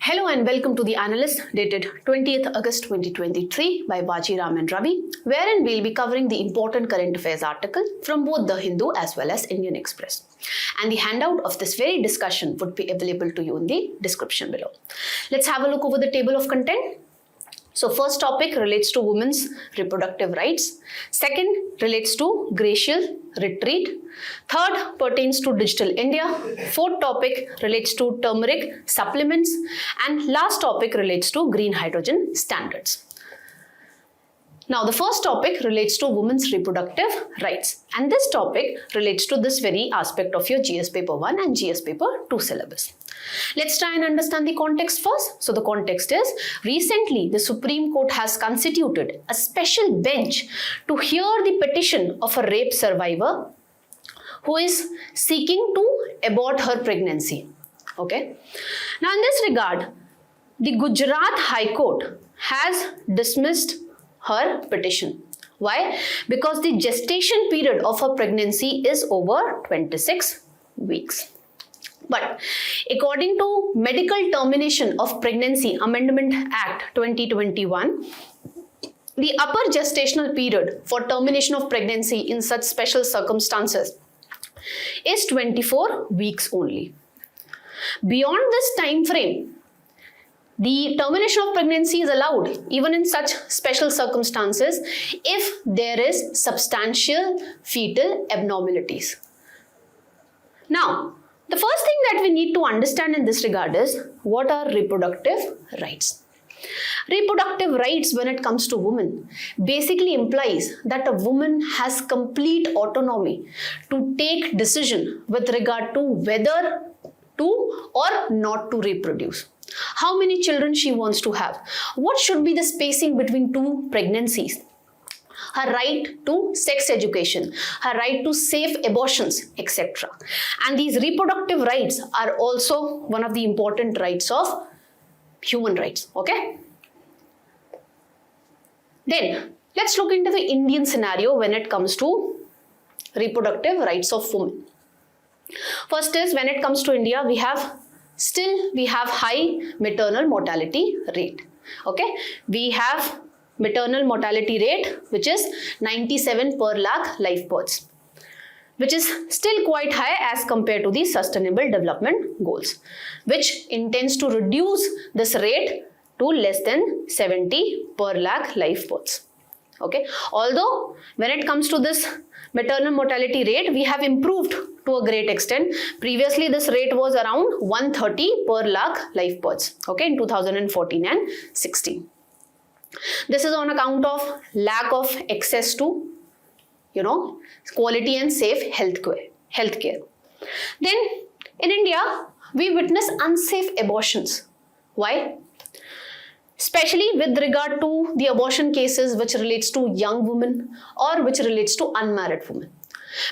Hello and welcome to the Analyst dated 20th August 2023 by Vajiram and Ravi, wherein we'll be covering the important current affairs article from both the Hindu as well as Indian Express. And the handout of this very discussion would be available to you in the description below. Let's have a look over the table of content. So first topic relates to women's reproductive rights. Second relates to Glacier Retreat. Third pertains to Digital India. Fourth topic relates to Turmeric Supplements. And last topic relates to green hydrogen standards. Now the first topic relates to women's reproductive rights, and this topic relates to this very aspect of your GS paper 1 and GS paper 2 syllabus. Let's try and understand the context first. So the context is, recently the Supreme Court has constituted a special bench to hear the petition of a rape survivor who is seeking to abort her pregnancy. Okay. Now in this regard, the Gujarat High Court has dismissed her petition. Why? Because the gestation period of her pregnancy is over 26 weeks. But according to Medical Termination of Pregnancy Amendment Act 2021, the upper gestational period for termination of pregnancy in such special circumstances is 24 weeks only. Beyond this time frame, the termination of pregnancy is allowed even in such special circumstances if there is substantial fetal abnormalities. Now, the first thing that we need to understand in this regard is, what are reproductive rights? Reproductive rights when it comes to women basically implies that a woman has complete autonomy to take decision with regard to whether to or not to reproduce. How many children she wants to have, what should be the spacing between two pregnancies, her right to sex education, her right to safe abortions, etc. And these reproductive rights are also one of the important rights of human rights. Okay. Then let's look into the Indian scenario when it comes to reproductive rights of women. First is, when it comes to India, we have high maternal mortality rate. Okay, we have maternal mortality rate which is 97 per lakh live births, which is still quite high as compared to the Sustainable Development Goals, which intends to reduce this rate to less than 70 per lakh live births. Okay, although when it comes to this maternal mortality rate, we have improved to a great extent. Previously, this rate was around 130 per lakh live births, okay, in 2014 and 16. This is on account of lack of access to, quality and safe healthcare. Then, in India, we witness unsafe abortions. Why? Especially with regard to the abortion cases which relates to young women or which relates to unmarried women.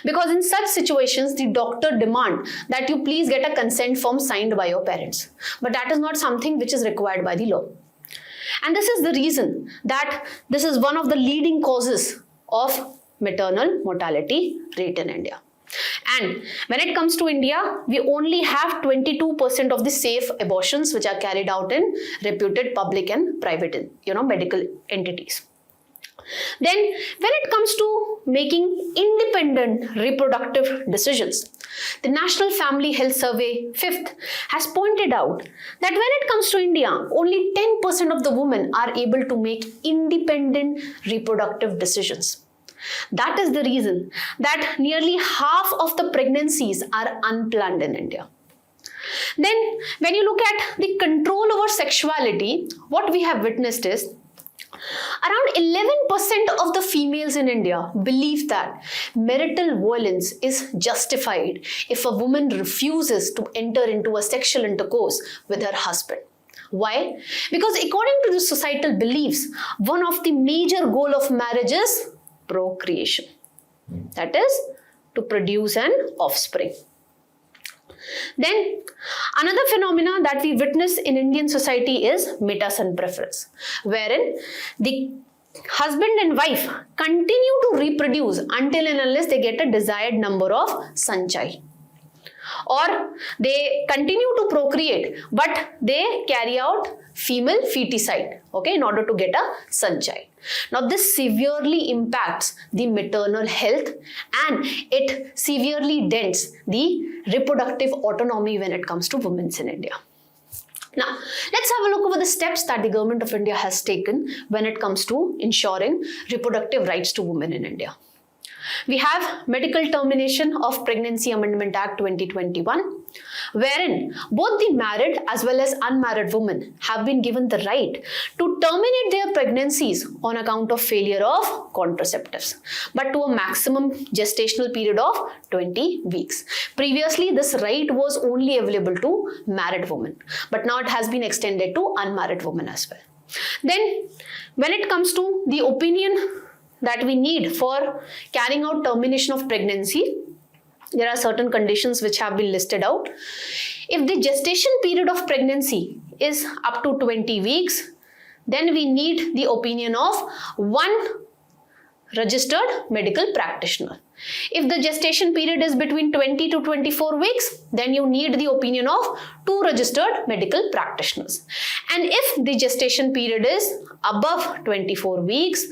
Because in such situations, the doctor demand that you please get a consent form signed by your parents. But that is not something which is required by the law. And this is the reason that this is one of the leading causes of maternal mortality rate in India. And when it comes to India, we only have 22% of the safe abortions which are carried out in reputed public and private, medical entities. Then, when it comes to making independent reproductive decisions, the National Family Health Survey 5th has pointed out that when it comes to India, only 10% of the women are able to make independent reproductive decisions. That is the reason that nearly half of the pregnancies are unplanned in India. Then, when you look at the control over sexuality, what we have witnessed is around 11% of the females in India believe that marital violence is justified if a woman refuses to enter into a sexual intercourse with her husband. Why? Because according to the societal beliefs, one of the major goals of marriage is procreation. That is, to produce an offspring. Then, another phenomena that we witness in Indian society is meta-son preference, wherein the husband and wife continue to reproduce until and unless they get a desired number of son child. or they continue to procreate but they carry out female feticide, okay, in order to get a son child. Now this severely impacts the maternal health and it severely dents the reproductive autonomy when it comes to women in India. Now, let's have a look over the steps that the government of India has taken when it comes to ensuring reproductive rights to women in India. We have Medical Termination of Pregnancy Amendment Act 2021, wherein both the married as well as unmarried women have been given the right to terminate their pregnancies on account of failure of contraceptives, but to a maximum gestational period of 20 weeks. Previously, this right was only available to married women, but now it has been extended to unmarried women as well. Then, when it comes to the opinion that we need for carrying out termination of pregnancy, there are certain conditions which have been listed out. If the gestation period of pregnancy is up to 20 weeks, then we need the opinion of one registered medical practitioner. If the gestation period is between 20 to 24 weeks, then you need the opinion of 2 registered medical practitioners. And if the gestation period is above 24 weeks,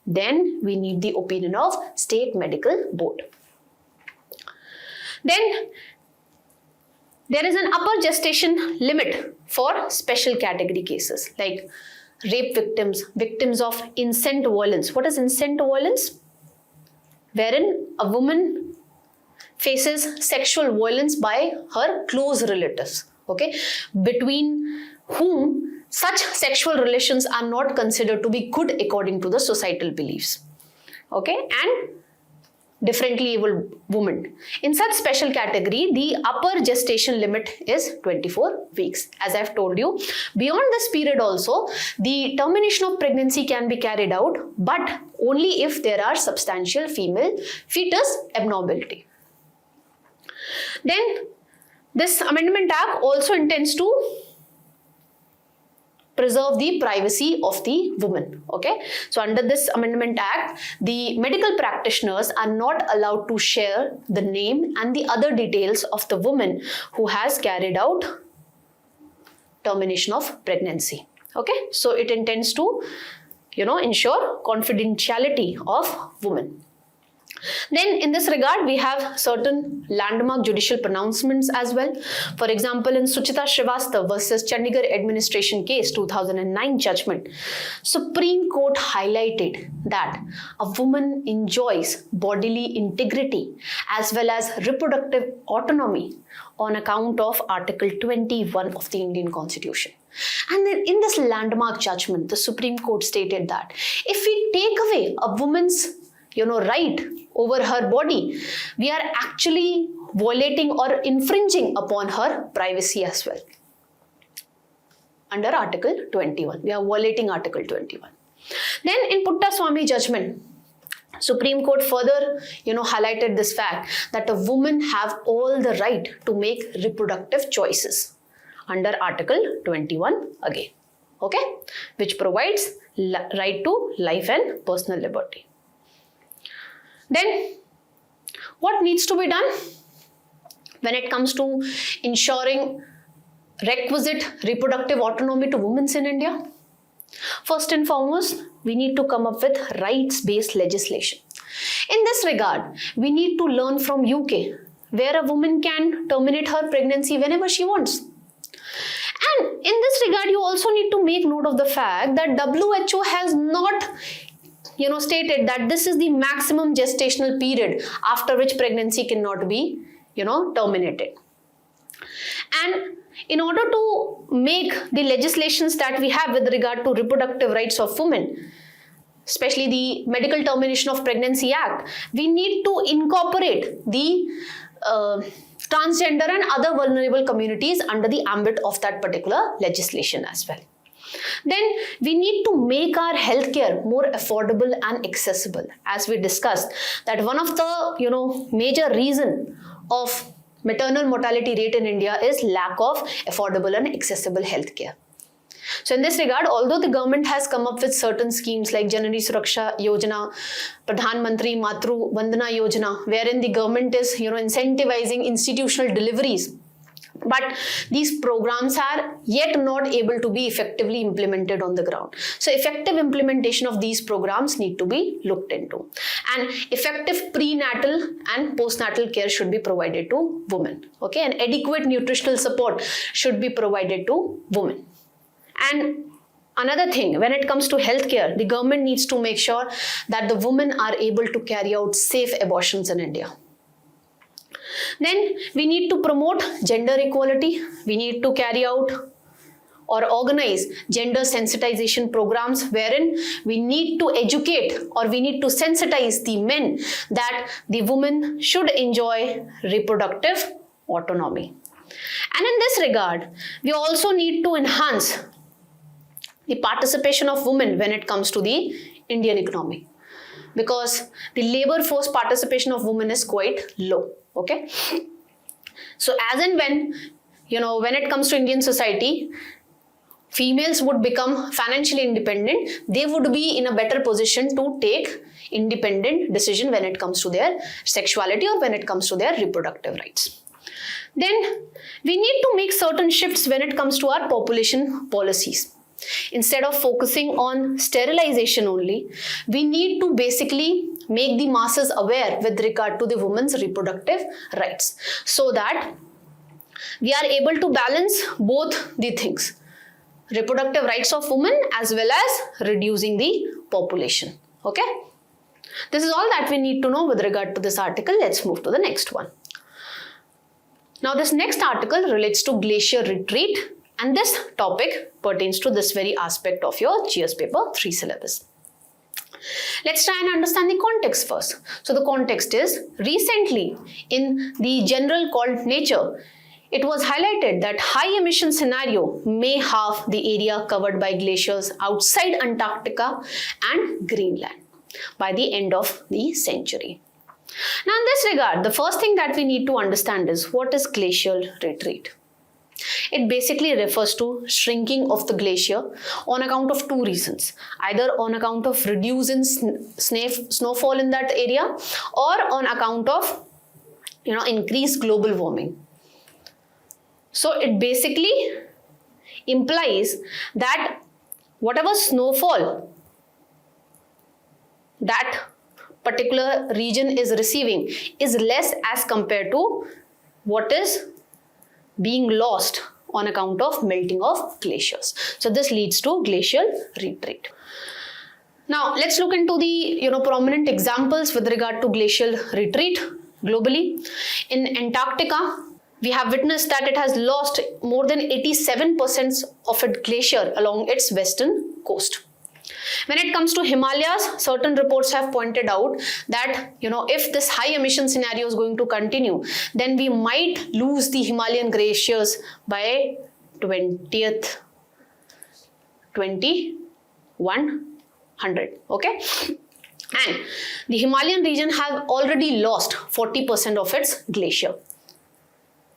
then we need the opinion of state medical board. Then there is an upper gestation limit for special category cases like rape victims, victims of incest violence. What is incest violence? Wherein a woman faces sexual violence by her close relatives, okay, between whom such sexual relations are not considered to be good according to the societal beliefs, okay, and differently abled women. In such special category, the upper gestation limit is 24 weeks. As I've told you, beyond this period also, the termination of pregnancy can be carried out, but only if there are substantial female fetus abnormality. Then, this Amendment Act also intends to preserve the privacy of the woman, okay. So under this Amendment Act, the medical practitioners are not allowed to share the name and the other details of the woman who has carried out termination of pregnancy, okay. So it intends to, ensure confidentiality of women. Then in this regard, we have certain landmark judicial pronouncements as well. For example, in Suchita Srivastava versus Chandigarh Administration Case 2009 judgment, Supreme Court highlighted that a woman enjoys bodily integrity as well as reproductive autonomy on account of Article 21 of the Indian Constitution. And then in this landmark judgment, the Supreme Court stated that if we take away a woman's right over her body, we are actually violating or infringing upon her privacy as well. Under Article 21, we are violating Article 21. Then in Puttaswamy judgment, Supreme Court further, highlighted this fact that a woman have all the right to make reproductive choices under Article 21 again, okay, which provides right to life and personal liberty. Then, what needs to be done when it comes to ensuring requisite reproductive autonomy to women in India? First and foremost, we need to come up with rights-based legislation. In this regard, we need to learn from UK, where a woman can terminate her pregnancy whenever she wants. And in this regard, you also need to make note of the fact that WHO has not stated that this is the maximum gestational period after which pregnancy cannot be, terminated. And in order to make the legislations that we have with regard to reproductive rights of women, especially the Medical Termination of Pregnancy Act, we need to incorporate the transgender and other vulnerable communities under the ambit of that particular legislation as well. Then we need to make our healthcare more affordable and accessible. As we discussed, that one of the major reason of maternal mortality rate in India is lack of affordable and accessible healthcare. So in this regard, although the government has come up with certain schemes like Janani Suraksha Yojana, Pradhan Mantri Matru Vandana Yojana, wherein the government is, incentivizing institutional deliveries, but these programs are yet not able to be effectively implemented on the ground. So effective implementation of these programs need to be looked into. And effective prenatal and postnatal care should be provided to women. Okay, and adequate nutritional support should be provided to women. And another thing, when it comes to healthcare, the government needs to make sure that the women are able to carry out safe abortions in India. Then we need to promote gender equality. We need to carry out or organize gender sensitization programs wherein we need to educate or we need to sensitize the men that the women should enjoy reproductive autonomy. And in this regard, we also need to enhance the participation of women when it comes to the Indian economy, because the labor force participation of women is quite low. Okay, so as and when it comes to Indian society, females would become financially independent, they would be in a better position to take independent decision when it comes to their sexuality or when it comes to their reproductive rights. Then we need to make certain shifts when it comes to our population policies. Instead of focusing on sterilization only, we need to basically make the masses aware with regard to the women's reproductive rights, so that we are able to balance both the things, reproductive rights of women as well as reducing the population. Okay, this is all that we need to know with regard to this article. Let's move to the next one. Now this next article relates to Glacier Retreat, and this topic pertains to this very aspect of your GS paper 3 syllabus. Let's try and understand the context first. So the context is, recently in the journal called Nature, it was highlighted that high emission scenario may halve the area covered by glaciers outside Antarctica and Greenland by the end of the century. Now in this regard, the first thing that we need to understand is, what is glacial retreat? It basically refers to shrinking of the glacier on account of two reasons, either on account of reduce in snowfall in that area or on account of increased global warming. So it basically implies that whatever snowfall that particular region is receiving is less as compared to what is being lost on account of melting of glaciers. So this leads to glacial retreat. Now let's look into the prominent examples with regard to glacial retreat globally. In Antarctica, we have witnessed that it has lost more than 87% of its glacier along its western coast. When it comes to Himalayas, certain reports have pointed out that if this high emission scenario is going to continue, then we might lose the Himalayan glaciers by 2100. Okay, and the Himalayan region have already lost 40% of its glacier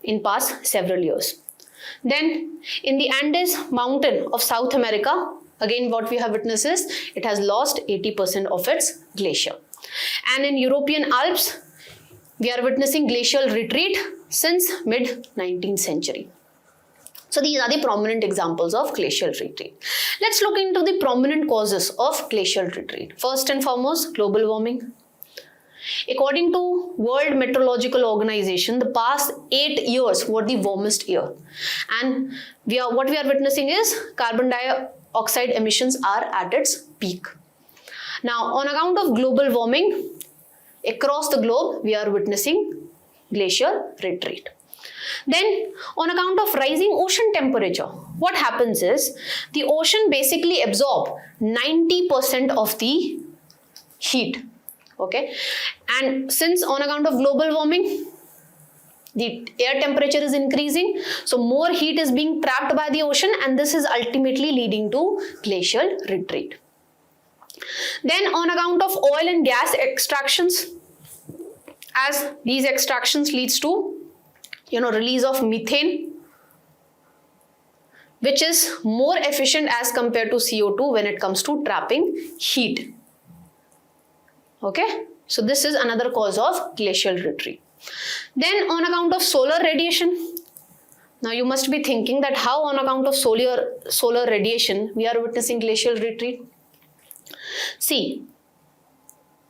in past several years. Then in the Andes mountain of South America, again what we have witnessed is it has lost 80% of its glacier. And in European Alps, we are witnessing glacial retreat since mid-19th century. So these are the prominent examples of glacial retreat. Let's look into the prominent causes of glacial retreat. First and foremost, global warming. According to World Meteorological Organization, the past 8 years were the warmest year, and what we are witnessing is carbon dioxide emissions are at its peak. Now, on account of global warming across the globe, we are witnessing glacial retreat. Then, on account of rising ocean temperature, what happens is the ocean basically absorbs 90% of the heat. Okay, and since on account of global warming, the air temperature is increasing, so more heat is being trapped by the ocean, and this is ultimately leading to glacial retreat. Then on account of oil and gas extractions, as these extractions leads to release of methane, which is more efficient as compared to CO2 when it comes to trapping heat. Okay, so this is another cause of glacial retreat. Then on account of solar radiation, now you must be thinking that how on account of solar radiation we are witnessing glacial retreat. See,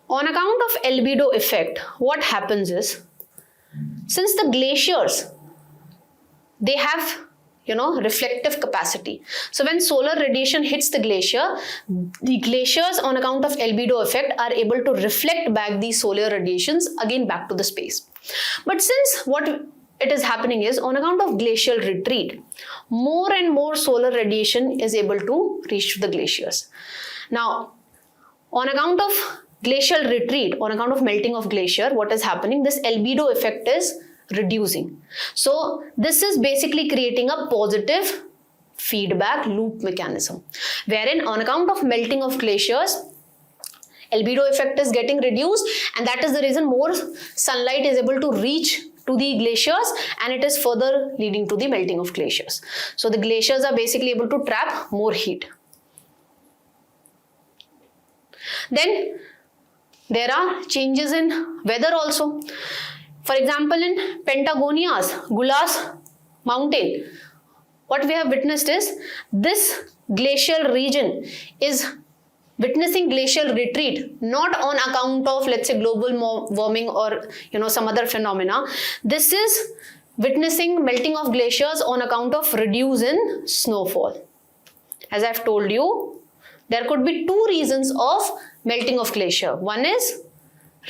on account of albedo effect, what happens is, since the glaciers, they have reflective capacity. So when solar radiation hits the glaciers on account of albedo effect are able to reflect back these solar radiations again back to the space. But since what it is happening is, on account of glacial retreat, more and more solar radiation is able to reach the glaciers. Now, on account of glacial retreat, on account of melting of glacier, what is happening? This albedo effect is reducing. So this is basically creating a positive feedback loop mechanism, wherein on account of melting of glaciers, albedo effect is getting reduced, and that is the reason more sunlight is able to reach to the glaciers, and it is further leading to the melting of glaciers. So the glaciers are basically able to trap more heat. Then there are changes in weather also. For example, in Patagonia's Gulas mountain, what we have witnessed is this glacial region is witnessing glacial retreat, not on account of, let's say, global warming or some other phenomena. This is witnessing melting of glaciers on account of reduce in snowfall. As I've told you, there could be two reasons of melting of glacier. One is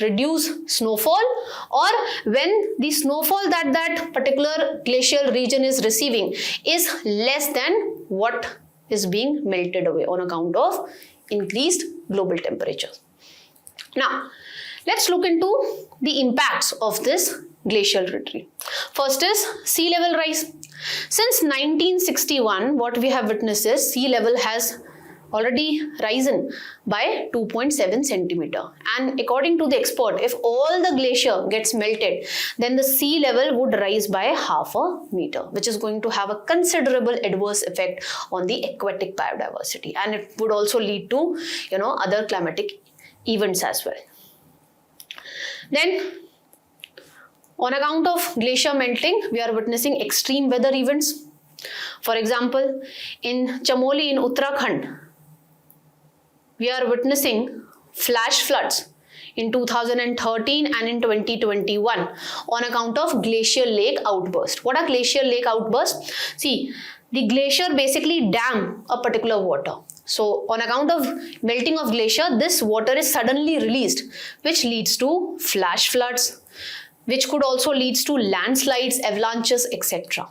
reduce snowfall, or when the snowfall that particular glacial region is receiving is less than what is being melted away on account of increased global temperatures. Now, let's look into the impacts of this glacial retreat. First is sea level rise. Since 1961, what we have witnessed is sea level has already risen by 2.7 centimeter, and according to the expert, if all the glacier gets melted, then the sea level would rise by half a meter, which is going to have a considerable adverse effect on the aquatic biodiversity, and it would also lead to other climatic events as well. Then on account of glacier melting, we are witnessing extreme weather events. For example, in Chamoli in Uttarakhand, we are witnessing flash floods in 2013 and in 2021 on account of glacial lake outburst. What are glacial lake outbursts? See, the glacier basically dam a particular water. So on account of melting of glacier, this water is suddenly released, which leads to flash floods, which could also lead to landslides, avalanches, etc.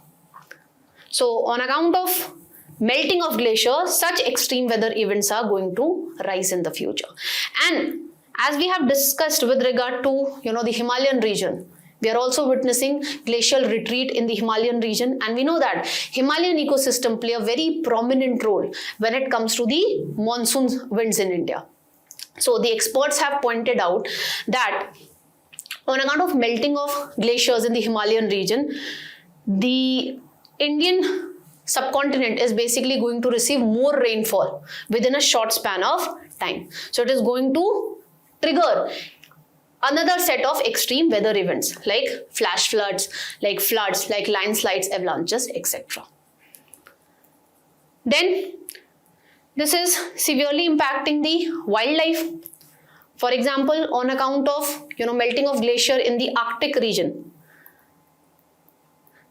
So on account of melting of glacier, such extreme weather events are going to rise in the future. And as we have discussed with regard to the Himalayan region, we are also witnessing glacial retreat in the Himalayan region, and we know that Himalayan ecosystem play a very prominent role when it comes to the monsoon winds in India. So the experts have pointed out that on account of melting of glaciers in the Himalayan region, the Indian subcontinent is basically going to receive more rainfall within a short span of time. So it is going to trigger another set of extreme weather events like flash floods, like landslides, avalanches, etc. Then this is severely impacting the wildlife. For example, on account of melting of glacier in the Arctic region,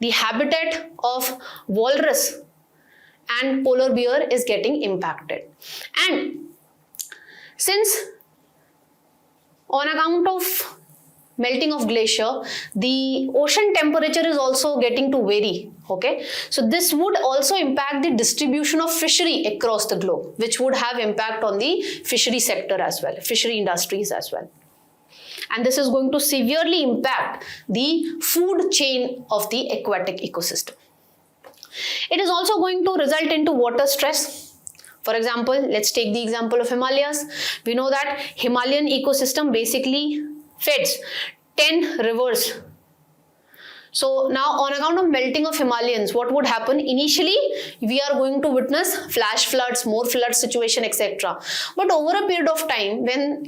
the habitat of walrus and polar bear is getting impacted. And since on account of melting of glacier, the ocean temperature is also getting to vary. Okay, so this would also impact the distribution of fishery across the globe, which would have impact on the fishery sector as well, fishery industries as well. And this is going to severely impact the food chain of the aquatic ecosystem. It is also going to result into water stress. For example, let's take the example of Himalayas. We know that Himalayan ecosystem basically feeds 10 rivers. So now on account of melting of Himalayas, what would happen? Initially, we are going to witness flash floods, more flood situation, etc. But over a period of time, when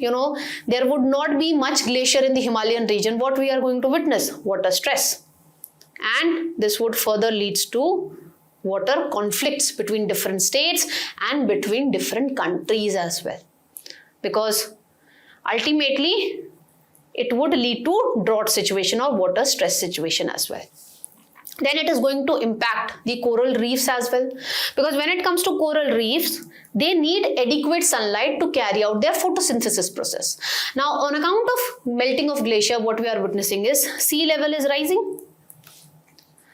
there would not be much glacier in the Himalayan region, what we are going to witness? Water stress. And this would further leads to water conflicts between different states and between different countries as well. Because ultimately, it would lead to drought situation or water stress situation as well. Then it is going to impact the coral reefs as well. Because when it comes to coral reefs, they need adequate sunlight to carry out their photosynthesis process. Now, on account of melting of glacier, what we are witnessing is sea level is rising.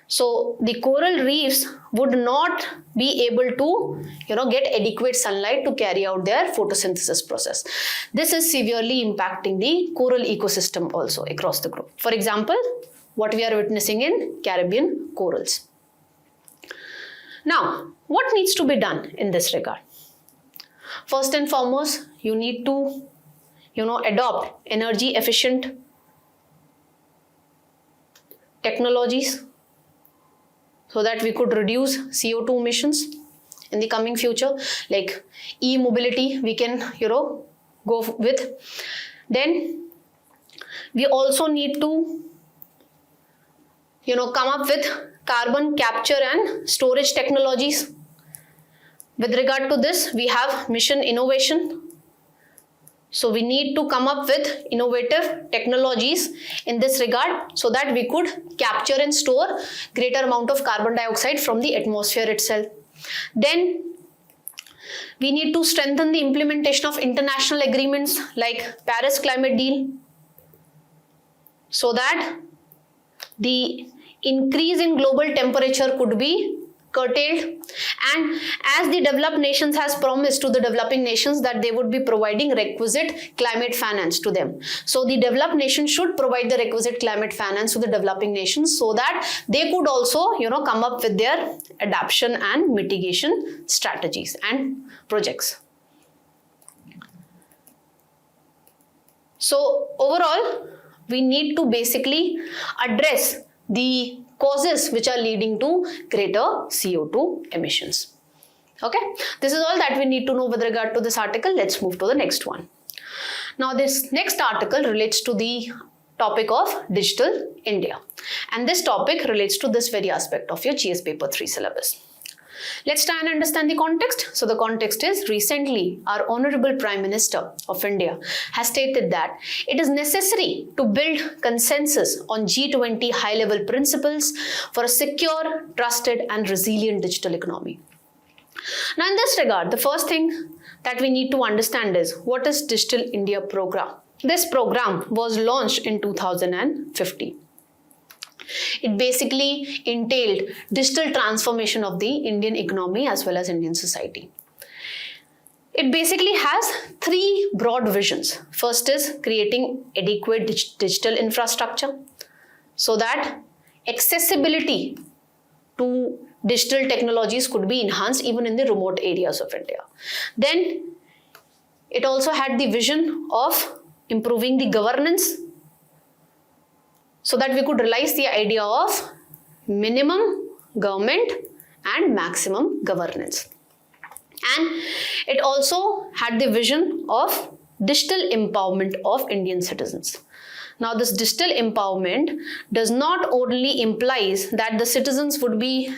So the coral reefs would not be able to, get adequate sunlight to carry out their photosynthesis process. This is severely impacting the coral ecosystem also across the globe. For example, what we are witnessing in Caribbean corals. Now, what needs to be done in this regard? First and foremost, you need to, adopt energy efficient technologies, so that we could reduce CO2 emissions in the coming future, like e-mobility we can, go with. Then we also need to, come up with carbon capture and storage technologies. With regard to this, we have mission innovation. So we need to come up with innovative technologies in this regard so that we could capture and store greater amount of carbon dioxide from the atmosphere itself. Then we need to strengthen the implementation of international agreements like Paris Climate Deal, so that the increase in global temperature could be curtailed, and as the developed nations has promised to the developing nations that they would be providing requisite climate finance to them. So the developed nations should provide the requisite climate finance to the developing nations so that they could also, come up with their adaptation and mitigation strategies and projects. So overall, we need to basically address the causes which are leading to greater CO2 emissions. Okay, this is all that we need to know with regard to this article. Let's move to the next one. Now, this next article relates to the topic of Digital India, and this topic relates to this very aspect of your GS paper 3 syllabus. Let's try and understand the context. So the context is, recently our Honorable Prime Minister of India has stated that it is necessary to build consensus on G20 high-level principles for a secure, trusted and resilient digital economy. Now in this regard, the first thing that we need to understand is, what is Digital India program? This program was launched in 2015. It basically entailed digital transformation of the Indian economy as well as Indian society. It basically has three broad visions. First is creating adequate digital infrastructure so that accessibility to digital technologies could be enhanced even in the remote areas of India. Then it also had the vision of improving the governance so that we could realize the idea of minimum government and maximum governance. And it also had the vision of digital empowerment of Indian citizens. Now, this digital empowerment does not only implies that the citizens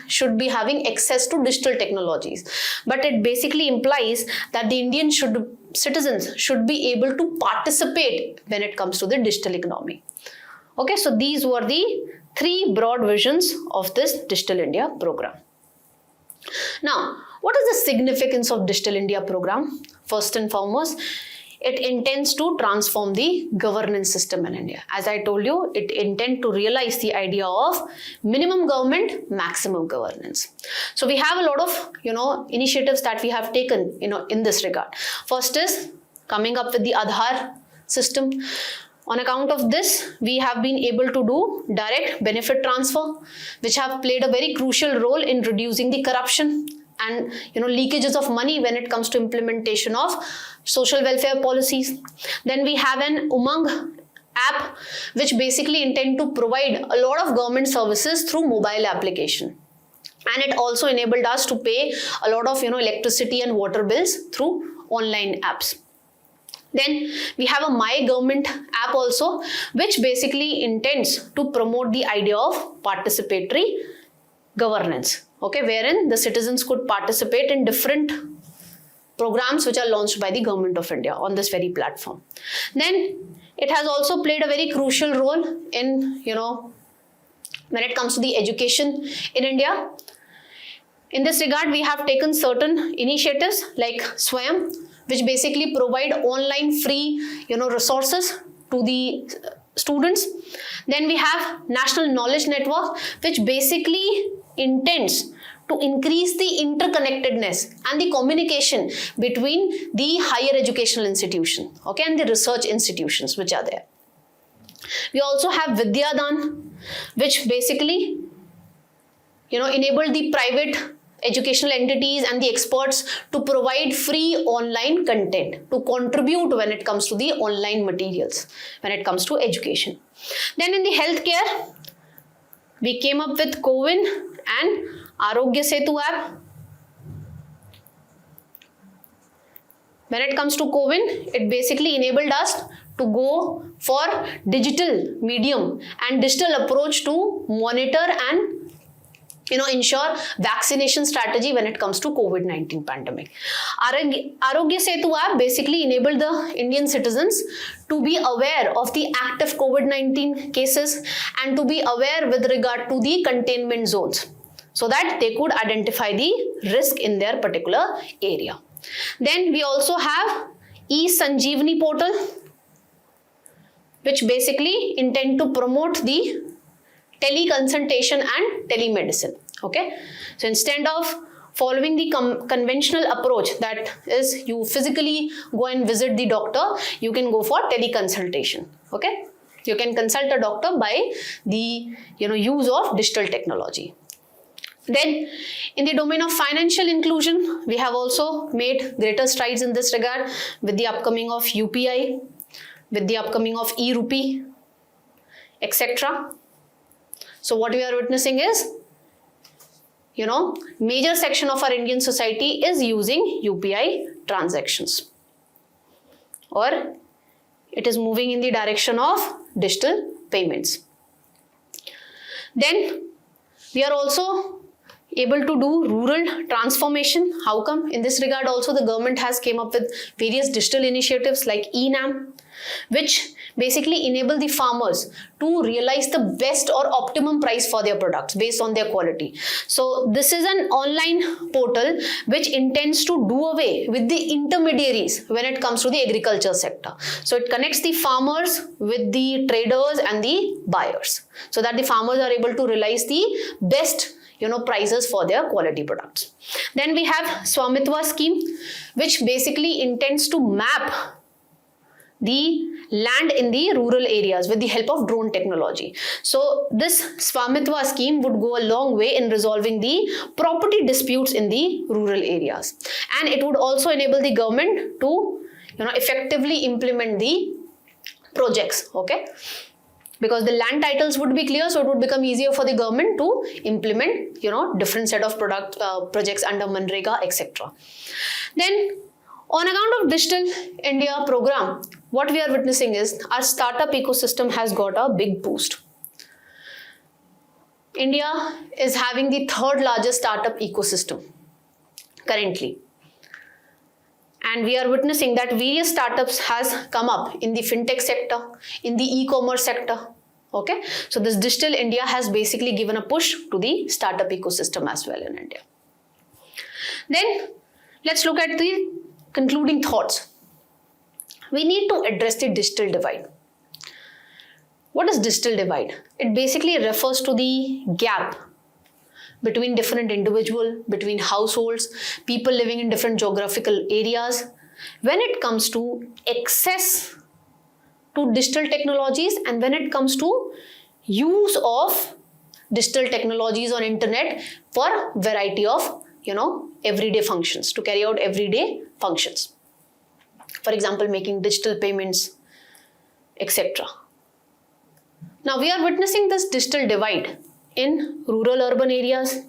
should be having access to digital technologies, but it basically implies that the Indian citizens should be able to participate when it comes to the digital economy. Okay, so these were the three broad visions of this Digital India program. Now, what is the significance of Digital India program? First and foremost, it intends to transform the governance system in India. As I told you, it intends to realize the idea of minimum government, maximum governance. So we have a lot of, initiatives that we have taken, in this regard. First is coming up with the Aadhaar system. On account of this, we have been able to do direct benefit transfer, which have played a very crucial role in reducing the corruption and leakages of money when it comes to implementation of social welfare policies. Then we have an Umang app which basically intend to provide a lot of government services through mobile application. And it also enabled us to pay a lot of electricity and water bills through online apps. Then we have a My Government app also, which basically intends to promote the idea of participatory governance, okay, wherein the citizens could participate in different programs which are launched by the Government of India on this very platform. Then it has also played a very crucial role in, when it comes to the education in India. In this regard, we have taken certain initiatives like Swayam, which basically provide online free, resources to the students. Then we have National Knowledge Network, which basically intends to increase the interconnectedness and the communication between the higher educational institution, okay, and the research institutions which are there. We also have Vidyadan, which basically, enable the private educational entities and the experts to provide free online content to contribute when it comes to the online materials, when it comes to education. Then in the healthcare, we came up with CoWIN and Arogya Setu app. When it comes to CoWIN, it basically enabled us to go for digital medium and digital approach to monitor and ensure vaccination strategy when it comes to COVID-19 pandemic. Arogya Setu app basically enabled the Indian citizens to be aware of the active COVID-19 cases and to be aware with regard to the containment zones, so that they could identify the risk in their particular area. Then we also have e-Sanjeevani portal, which basically intend to promote the teleconsultation and telemedicine. Okay, so instead of following the conventional approach, that is you physically go and visit the doctor, you can go for teleconsultation. Okay, you can consult a doctor by the use of digital technology. Then in the domain of financial inclusion, we have also made greater strides in this regard with the upcoming of UPI, with the upcoming of e-rupee, etc. So what we are witnessing is, major section of our Indian society is using UPI transactions, or it is moving in the direction of digital payments. Then we are also able to do rural transformation. How come? In this regard also the government has came up with various digital initiatives like eNAM, which basically enable the farmers to realize the best or optimum price for their products based on their quality. So this is an online portal which intends to do away with the intermediaries when it comes to the agriculture sector. So it connects the farmers with the traders and the buyers, so that the farmers are able to realize the best prices for their quality products. Then we have Swamitva scheme, which basically intends to map the land in the rural areas with the help of drone technology. So this Swamitva scheme would go a long way in resolving the property disputes in the rural areas, and it would also enable the government to effectively implement the projects, okay, because the land titles would be clear, so it would become easier for the government to implement different set of projects under Manrega, etc. Then on account of Digital India program, what we are witnessing is our startup ecosystem has got a big boost. India is having the third largest startup ecosystem currently. And we are witnessing that various startups has come up in the fintech sector, in the e-commerce sector. Okay, so this Digital India has basically given a push to the startup ecosystem as well in India. Then let's look at the concluding thoughts. We need to address the digital divide. What is digital divide? It basically refers to the gap between different individuals, between households, people living in different geographical areas, when it comes to access to digital technologies and when it comes to use of digital technologies on internet for variety of everyday functions, to carry out everyday functions. For example, making digital payments, etc. Now we are witnessing this digital divide in rural-urban areas.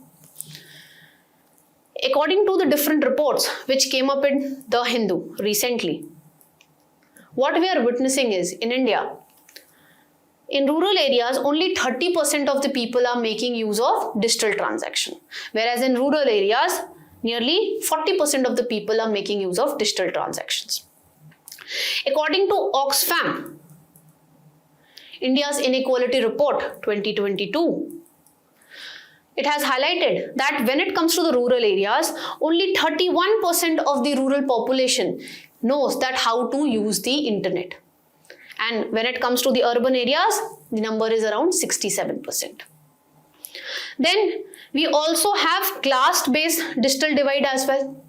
According to the different reports which came up in The Hindu recently, what we are witnessing is in India, in rural areas, only 30% of the people are making use of digital transaction, whereas in rural areas, nearly 40% of the people are making use of digital transactions. According to Oxfam, India's Inequality Report 2022, it has highlighted that when it comes to the rural areas, only 31% of the rural population knows that how to use the internet. And when it comes to the urban areas, the number is around 67%. Then we also have class-based digital divide as well.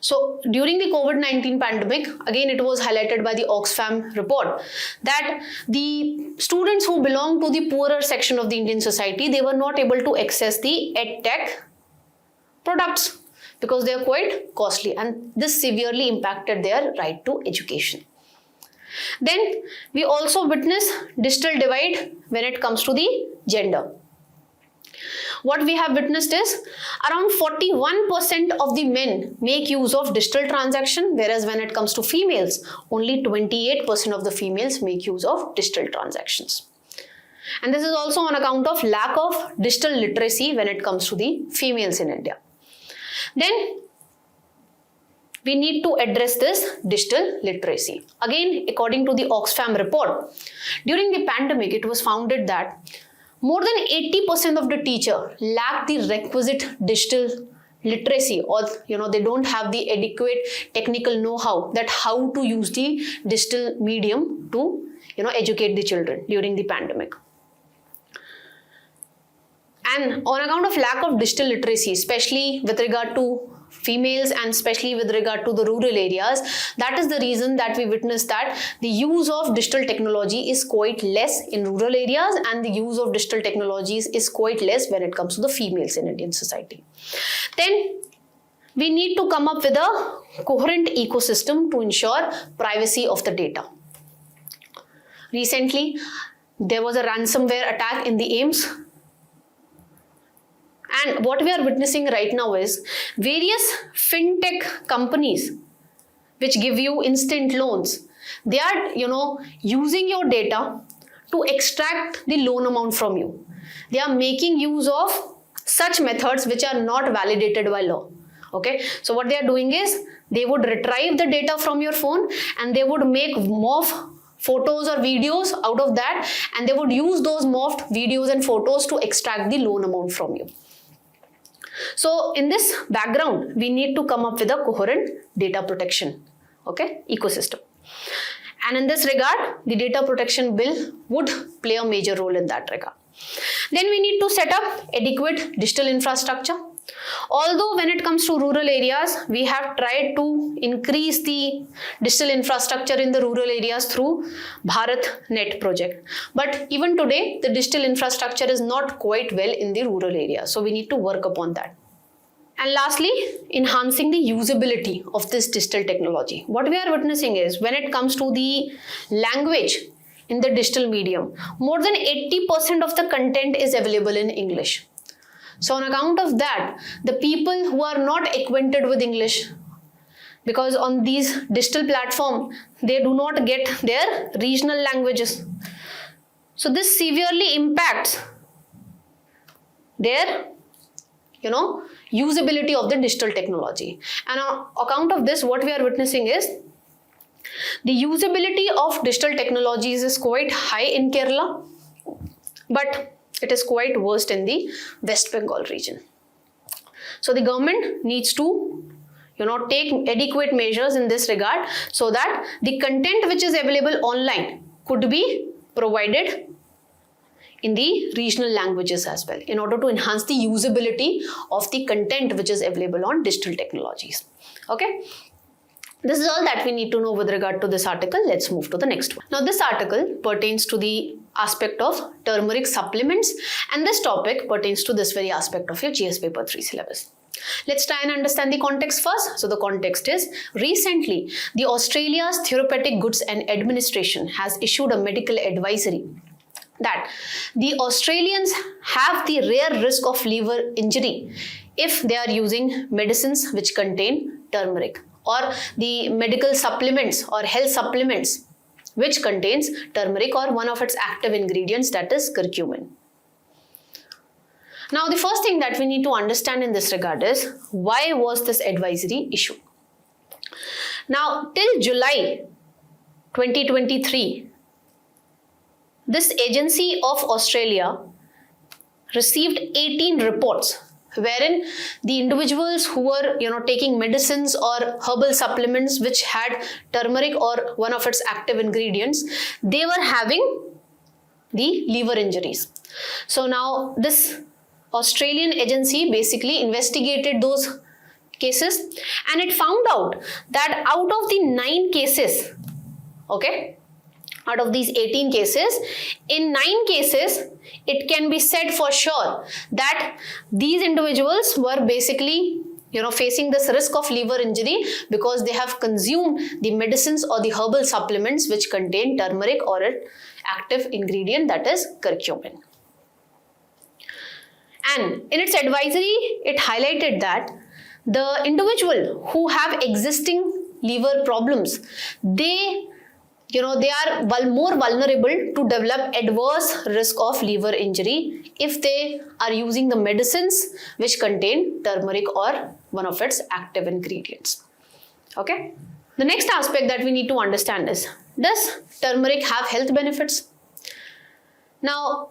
So during the COVID-19 pandemic, again it was highlighted by the Oxfam report that the students who belong to the poorer section of the Indian society, they were not able to access the EdTech products because they are quite costly, and this severely impacted their right to education. Then we also witness digital divide when it comes to the gender. What we have witnessed is around 41% of the men make use of digital transaction, whereas when it comes to females, only 28% of the females make use of digital transactions. And this is also on account of lack of digital literacy when it comes to the females in India. Then we need to address this digital literacy. Again, according to the Oxfam report, during the pandemic, it was found that more than 80% of the teacher lack the requisite digital literacy, or they don't have the adequate technical know-how that how to use the digital medium to educate the children during the pandemic. And on account of lack of digital literacy, especially with regard to females and especially with regard to the rural areas, that is the reason that we witness that the use of digital technology is quite less in rural areas, and the use of digital technologies is quite less when it comes to the females in Indian society. Then we need to come up with a coherent ecosystem to ensure privacy of the data. Recently, there was a ransomware attack in the AIIMS. And what we are witnessing right now is various fintech companies which give you instant loans. They are, using your data to extract the loan amount from you. They are making use of such methods which are not validated by law. Okay, so what they are doing is they would retrieve the data from your phone and they would make morph photos or videos out of that, and they would use those morphed videos and photos to extract the loan amount from you. So in this background, we need to come up with a coherent data protection, ecosystem. And in this regard, the data protection bill would play a major role in that regard. Then we need to set up adequate digital infrastructure. Although when it comes to rural areas, we have tried to increase the digital infrastructure in the rural areas through BharatNet project. But even today, the digital infrastructure is not quite well in the rural areas. So we need to work upon that. And lastly, enhancing the usability of this digital technology. What we are witnessing is when it comes to the language in the digital medium, more than 80% of the content is available in English. So on account of that, the people who are not acquainted with English, because on these digital platforms, they do not get their regional languages. So this severely impacts their, usability of the digital technology. And on account of this, what we are witnessing is the usability of digital technologies is quite high in Kerala, but it is quite worst in the West Bengal region. So the government needs to, take adequate measures in this regard so that the content which is available online could be provided in the regional languages as well, in order to enhance the usability of the content which is available on digital technologies. Okay. This is all that we need to know with regard to this article. Let's move to the next one. Now, this article pertains to the aspect of turmeric supplements, and this topic pertains to this very aspect of your GS paper 3 syllabus. Let's try and understand the context first. So the context is, recently, the Australia's Therapeutic Goods and Administration has issued a medical advisory that the Australians have the rare risk of liver injury if they are using medicines which contain turmeric, or the medical supplements or health supplements which contains turmeric or one of its active ingredients, that is curcumin. Now, the first thing that we need to understand in this regard is, why was this advisory issued? Now, till July 2023, this agency of Australia received 18 reports wherein the individuals who were taking medicines or herbal supplements which had turmeric or one of its active ingredients, they were having the liver injuries. So now this Australian agency basically investigated those cases, and it found out that out of the 9 cases, out of these 18 cases, in 9 cases, it can be said for sure that these individuals were basically facing this risk of liver injury because they have consumed the medicines or the herbal supplements which contain turmeric or an active ingredient, that is curcumin. And in its advisory, it highlighted that the individual who have existing liver problems, they are more vulnerable to develop adverse risk of liver injury if they are using the medicines which contain turmeric or one of its active ingredients. Okay. The next aspect that we need to understand is, does turmeric have health benefits? Now,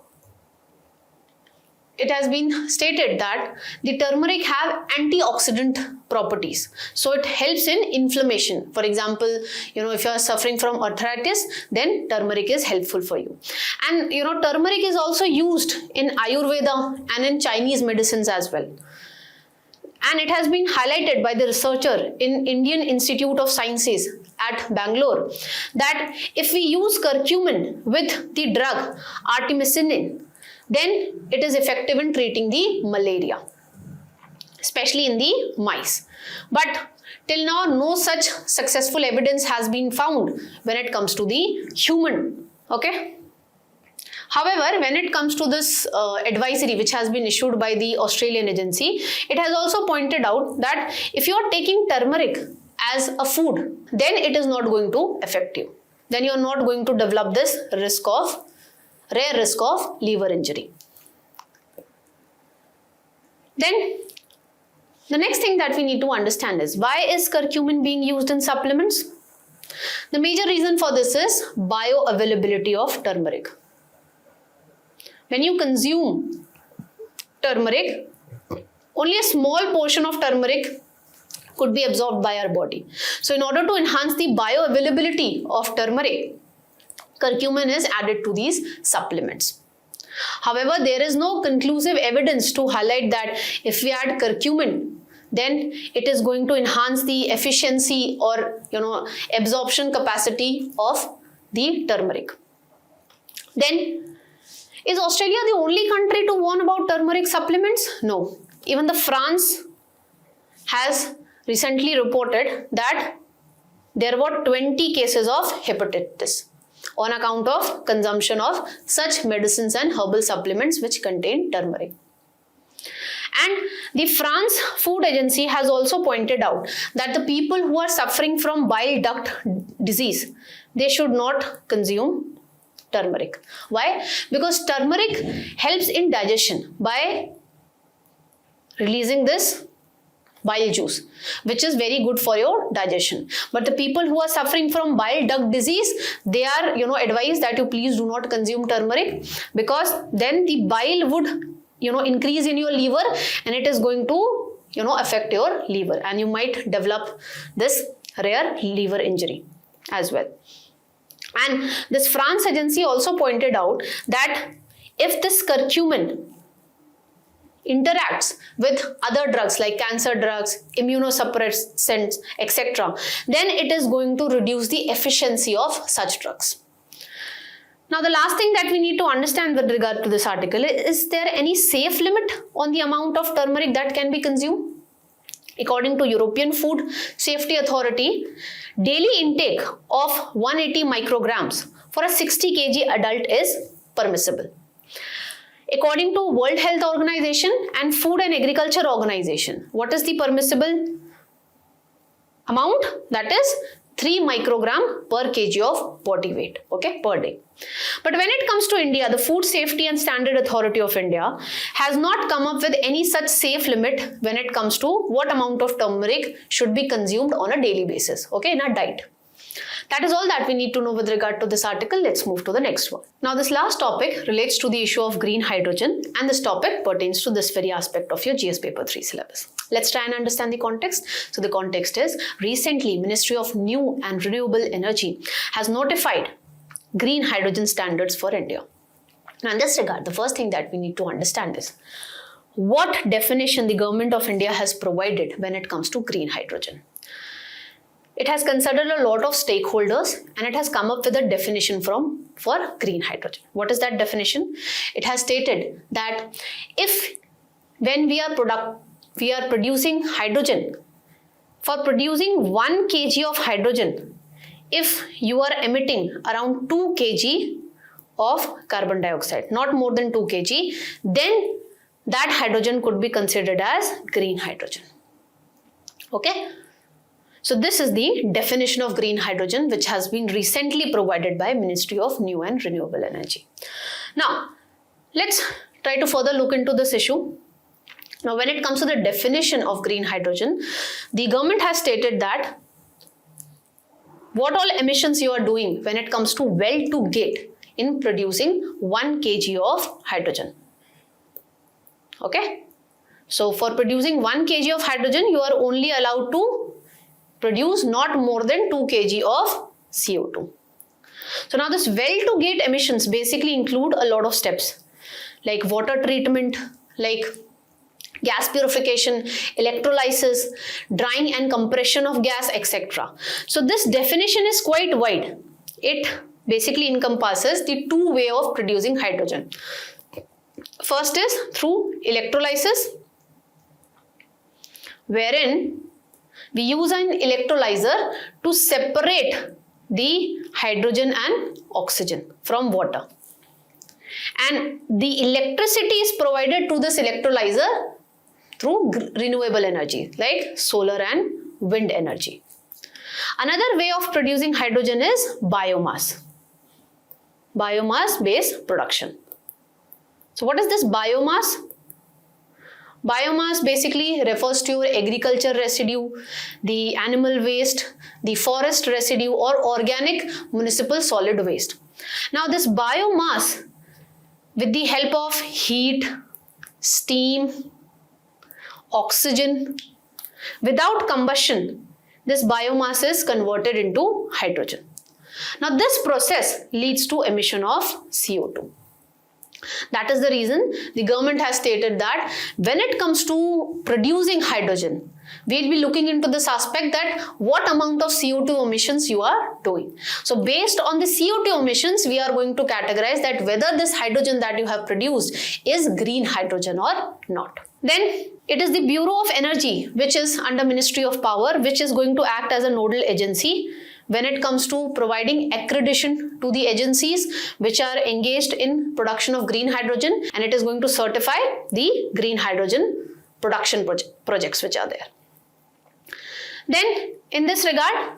it has been stated that the turmeric have antioxidant properties. So it helps in inflammation. For example, if you are suffering from arthritis, then turmeric is helpful for you. And turmeric is also used in Ayurveda and in Chinese medicines as well. And it has been highlighted by the researcher in Indian Institute of Sciences at Bangalore that if we use curcumin with the drug artemisinin, then it is effective in treating the malaria, especially in the mice. But till now, no such successful evidence has been found when it comes to the human. Okay. However, when it comes to this advisory which has been issued by the Australian agency, it has also pointed out that if you are taking turmeric as a food, then it is not going to affect you. Then you are not going to develop this rare risk of liver injury. Then the next thing that we need to understand is, why is curcumin being used in supplements? The major reason for this is bioavailability of turmeric. When you consume turmeric, only a small portion of turmeric could be absorbed by our body. So in order to enhance the bioavailability of turmeric, curcumin is added to these supplements. However, there is no conclusive evidence to highlight that if we add curcumin, then it is going to enhance the efficiency or absorption capacity of the turmeric. Then, is Australia the only country to warn about turmeric supplements? No. Even the France has recently reported that there were 20 cases of hepatitis on account of consumption of such medicines and herbal supplements which contain turmeric. And the France Food Agency has also pointed out that the people who are suffering from bile duct disease, they should not consume turmeric. Why? Because turmeric helps in digestion by releasing this bile juice, which is very good for your digestion. But the people who are suffering from bile duct disease, they are advised that you please do not consume turmeric, because then the bile would increase in your liver and it is going to affect your liver, and you might develop this rare liver injury as well. And this France agency also pointed out that if this curcumin interacts with other drugs like cancer drugs, immunosuppressants, etc., then it is going to reduce the efficiency of such drugs. Now, the last thing that we need to understand with regard to this article is there any safe limit on the amount of turmeric that can be consumed? According to European Food Safety Authority, daily intake of 180 micrograms for a 60 kg adult is permissible. According to World Health Organization and Food and Agriculture Organization, what is the permissible amount? That is 3 microgram per kg of body weight, okay, per day. But when it comes to India, the Food Safety and Standard Authority of India has not come up with any such safe limit when it comes to what amount of turmeric should be consumed on a daily basis, okay, in our diet. That is all that we need to know with regard to this article. Let's move to the next one. Now, this last topic relates to the issue of green hydrogen, and this topic pertains to this very aspect of your GS paper 3 syllabus. Let's try and understand the context. So the context is, recently Ministry of New and Renewable Energy has notified green hydrogen standards for India. Now, in this regard, the first thing that we need to understand is what definition the government of India has provided when it comes to green hydrogen. It has considered a lot of stakeholders and it has come up with a definition for green hydrogen. What is that definition? It has stated that when we are producing hydrogen, for producing 1 kg of hydrogen, if you are emitting around 2 kg of carbon dioxide, not more than 2 kg, then that hydrogen could be considered as green hydrogen. Okay? So this is the definition of green hydrogen, which has been recently provided by Ministry of New and Renewable Energy. Now, let's try to further look into this issue. Now, when it comes to the definition of green hydrogen, the government has stated that what all emissions you are doing when it comes to well to gate in producing 1 kg of hydrogen. Okay? So, for producing 1 kg of hydrogen, you are only allowed to produce not more than 2 kg of CO2. So now this well to gate emissions basically include a lot of steps like water treatment, like gas purification, electrolysis, drying and compression of gas, etc. So this definition is quite wide. It basically encompasses the 2 ways of producing hydrogen. First is through electrolysis, wherein we use an electrolyzer to separate the hydrogen and oxygen from water. And the electricity is provided to this electrolyzer through renewable energy like solar and wind energy. Another way of producing hydrogen is biomass. Biomass-based production. So what is this biomass? Biomass basically refers to your agriculture residue, the animal waste, the forest residue or organic municipal solid waste. Now this biomass, with the help of heat, steam, oxygen, without combustion, this biomass is converted into hydrogen. Now this process leads to emission of CO2. That is the reason the government has stated that when it comes to producing hydrogen, we'll be looking into this aspect that what amount of CO2 emissions you are doing. So based on the CO2 emissions, we are going to categorize that whether this hydrogen that you have produced is green hydrogen or not. Then it is the Bureau of Energy, which is under Ministry of Power, which is going to act as a nodal agency when it comes to providing accreditation to the agencies which are engaged in production of green hydrogen, and it is going to certify the green hydrogen production projects which are there. Then in this regard,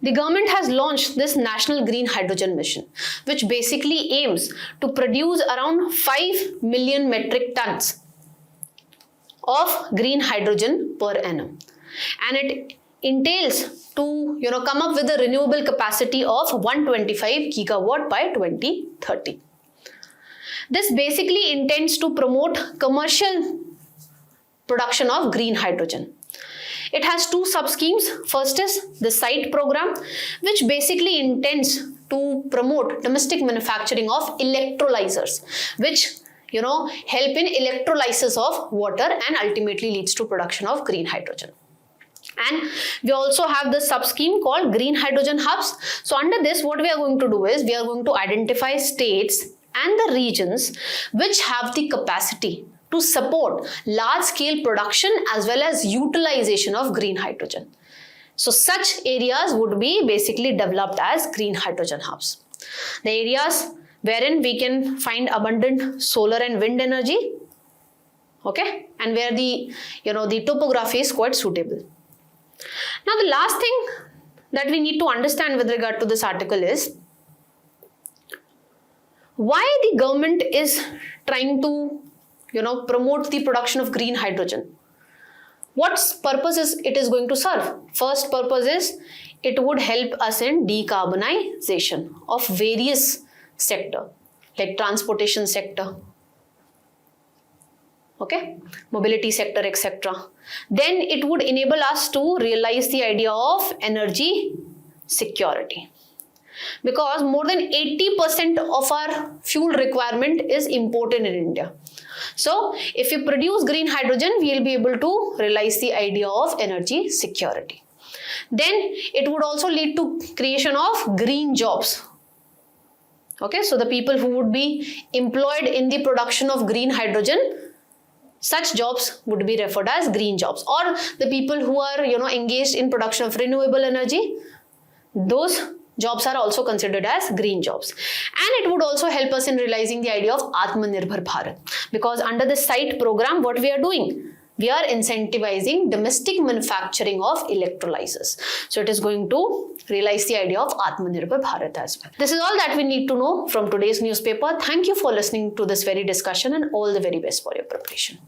the government has launched this National Green Hydrogen Mission, which basically aims to produce around 5 million metric tons of green hydrogen per annum, and it entails to come up with a renewable capacity of 125 gigawatt by 2030. This basically intends to promote commercial production of green hydrogen. It has 2 sub-schemes. First is the SITE program, which basically intends to promote domestic manufacturing of electrolyzers, which help in electrolysis of water and ultimately leads to production of green hydrogen. And we also have the sub-scheme called Green Hydrogen Hubs. So under this, what we are going to do is we are going to identify states and the regions which have the capacity to support large-scale production as well as utilization of green hydrogen. So such areas would be basically developed as green hydrogen hubs. The areas wherein we can find abundant solar and wind energy, okay, and where the topography is quite suitable. Now the last thing that we need to understand with regard to this article is why the government is trying to promote the production of green hydrogen. What purpose is it is going to serve? First purpose is it would help us in decarbonization of various sector like transportation sector, okay, mobility sector, etc. Then it would enable us to realize the idea of energy security, because more than 80% of our fuel requirement is imported in India. So if we produce green hydrogen, we will be able to realize the idea of energy security. Then it would also lead to creation of green jobs. Okay, so the people who would be employed in the production of green hydrogen, such jobs would be referred as green jobs. Or the people who are engaged in production of renewable energy, those jobs are also considered as green jobs. And it would also help us in realizing the idea of Atmanirbhar Bharat, because under the SITE program, what we are doing? We are incentivizing domestic manufacturing of electrolyzers. So it is going to realize the idea of Atmanirbhar Bharat as well. This is all that we need to know from today's newspaper. Thank you for listening to this very discussion, and all the very best for your preparation.